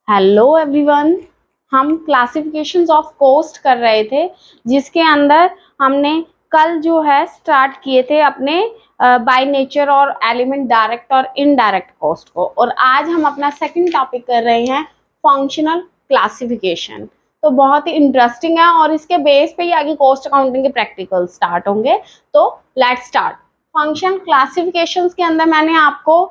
Hello everyone. हम classifications of cost कर रहे थे, जिसके अंदर हमने कल जो है स्टार्ट किए थे अपने बाय नेचर और एलिमेंट डायरेक्ट और इनडायरेक्ट कॉस्ट को, और आज हम अपना सेकंड टॉपिक कर रहे हैं फंक्शनल क्लासिफिकेशन। तो बहुत ही इंटरेस्टिंग है और इसके बेस पे ही आगे कॉस्ट अकाउंटिंग के प्रैक्टिकल स्टार्ट होंगे। तो लेट्स स्टार्ट। फंक्शन क्लासिफिकेशंस के अंदर मैंने आपको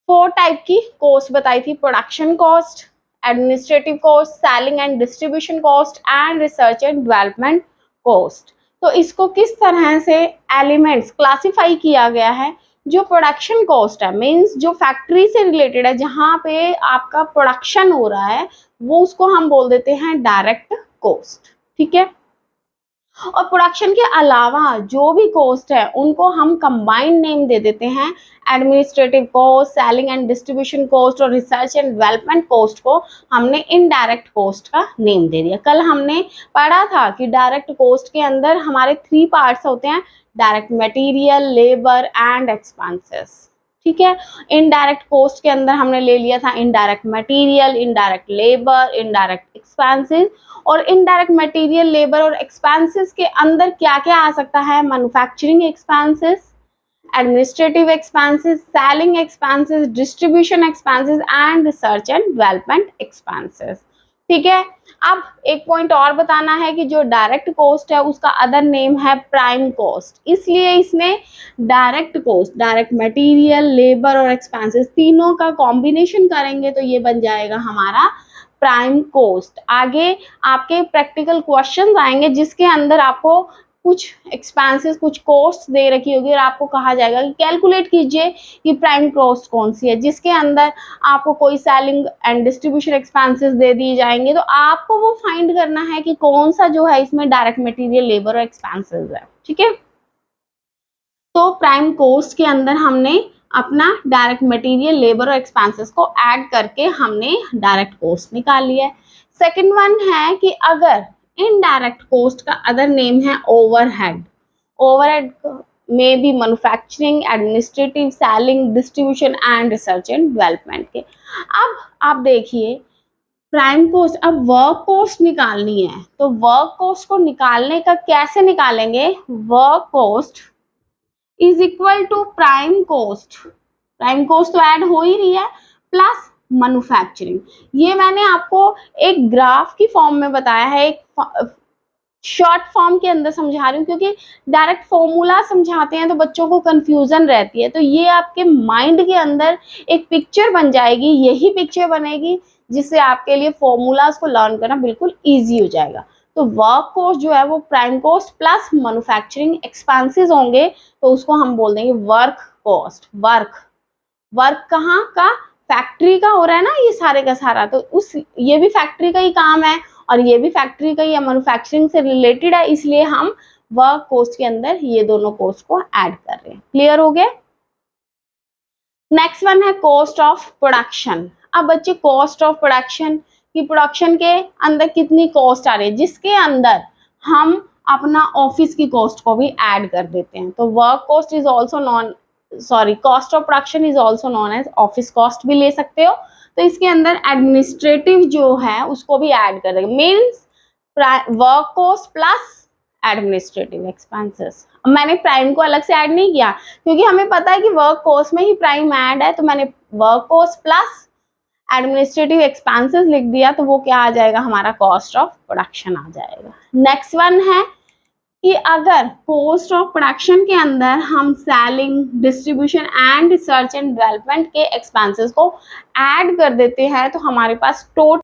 4 टाइप की कॉस्ट बताई थी: production cost, administrative cost, selling and distribution cost and research and development cost. तो इसको किस तरह से एलिमेंट्स क्लासिफाई किया गया है। जो प्रोडक्शन कॉस्ट है मींस जो फैक्ट्री से रिलेटेड है, जहां पे आपका प्रोडक्शन हो रहा है, वो उसको हम बोल देते हैं डायरेक्ट कॉस्ट। ठीक है। और प्रोडक्शन के अलावा जो भी कॉस्ट है उनको हम कंबाइंड नेम दे देते हैं। Administrative cost, selling and distribution cost और रिसर्च एंड डेवलपमेंट कॉस्ट को हमने इनडायरेक्ट कॉस्ट का नेम दे दिया। कल हमने पढ़ा था कि डायरेक्ट कॉस्ट के अंदर हमारे 3 पार्ट्स होते हैं: direct material, labour and expenses. ठीक है। इनडायरेक्ट कॉस्ट के अंदर हमने ले लिया था indirect material, indirect labour, indirect expenses. और इनडायरेक्ट मटेरियल, लेबर और एक्सपेंसेस के अंदर क्या क्या आ सकता है: manufacturing expenses, administrative expenses, selling expenses, distribution expenses and research and development expenses. ठीक है। अब एक पॉइंट और बताना है कि जो डायरेक्ट कॉस्ट है उसका अदर नेम है प्राइम कॉस्ट। इसलिए इसने direct cost, direct material, labour और एक्सपेंसेस तीनों का कॉम्बिनेशन करेंगे तो ये बन जाएगा हमारा प्राइम कॉस्ट। आगे आपके प्रैक्टिकल क्वेश्चंस आएंगे जिसके अंदर आपको कुछ एक्सपेंसेस, कुछ कॉस्ट दे रखी होगी और आपको कहा जाएगा कि कैलकुलेट कीजिए कि प्राइम कॉस्ट कौन सी है, जिसके अंदर आपको कोई सेलिंग एंड डिस्ट्रीब्यूशन एक्सपेंसेस दे दिए जाएंगे। तो आपको वो फाइंड करना है कि कौन सा जो है इसमें डायरेक्ट मटेरियल, लेबर और एक्सपेंसेस है। ठीक है। तो प्राइम कॉस्ट के अंदर हमने अपना डायरेक्ट मटेरियल, लेबर और एक्सपेंसेस को ऐड करके हमने डायरेक्ट कॉस्ट निकाल लिया है। सेकंड वन है कि अगर इनडायरेक्ट कॉस्ट का अदर नेम है ओवरहेड। ओवरहेड में भी manufacturing, administrative, selling, distribution and research and development के। अब आप देखिए प्राइम कॉस्ट, अब वर्क कॉस्ट निकालनी है तो वर्क कॉस्ट को निकालने का कैसे निकालेंगे? Work cost is equal to prime cost. Prime cost तो ऐड हो ही रही है, प्लस मैन्युफैक्चरिंग। ये मैंने आपको एक ग्राफ की फॉर्म में बताया है, एक शॉर्ट फॉर्म के अंदर समझा रही हूँ, क्योंकि डायरेक्ट फॉर्मूला समझाते हैं तो बच्चों को कंफ्यूजन रहती है। तो ये आपके माइंड के अंदर एक पिक्चर बन जाएगी, यही पिक्चर बनेगी जिससे आपके लिए फॉर्मूलाज को लर्न करना बिल्कुल ईजी हो जाएगा। तो वर्क कॉस्ट जो है वो prime cost plus manufacturing expenses होंगे, तो उसको हम बोल देंगे वर्क कॉस्ट। वर्क कहाँ का? फैक्ट्री का हो रहा है ना ये सारे का सारा, तो उस ये भी फैक्ट्री का ही काम है और ये भी फैक्ट्री का ही मैन्युफैक्चरिंग से रिलेटेड है, इसलिए हम वर्क कॉस्ट के अंदर ये दोनों कॉस्ट को ऐड कर रहे हैं। क्लियर हो गया? नेक्स्ट वन है कॉस्ट ऑफ प्रोडक्शन। अब बच्चे कॉस्ट ऑफ प्रोडक्शन की, प्रोडक्शन के अंदर कितनी कॉस्ट आ रही है, जिसके अंदर हम अपना ऑफिस की कॉस्ट को भी ऐड कर देते हैं। तो work cost is also known cost of production is also known as office cost भी ले सकते हो। तो इसके अंदर एडमिनिस्ट्रेटिव जो है उसको भी ऐड कर देंगे, means work cost plus administrative expenses. मैंने प्राइम को अलग से ऐड नहीं किया क्योंकि हमें पता है कि वर्क कॉस्ट में ही प्राइम ऐड है, तो मैंने work cost plus administrative expenses लिख दिया, तो वो क्या आ जाएगा? हमारा कॉस्ट ऑफ प्रोडक्शन आ जाएगा। नेक्स्ट वन है कि अगर कॉस्ट ऑफ प्रोडक्शन के अंदर हम selling, distribution and research and development के एक्सपेंसेस को ऐड कर देते हैं तो हमारे पास टोटल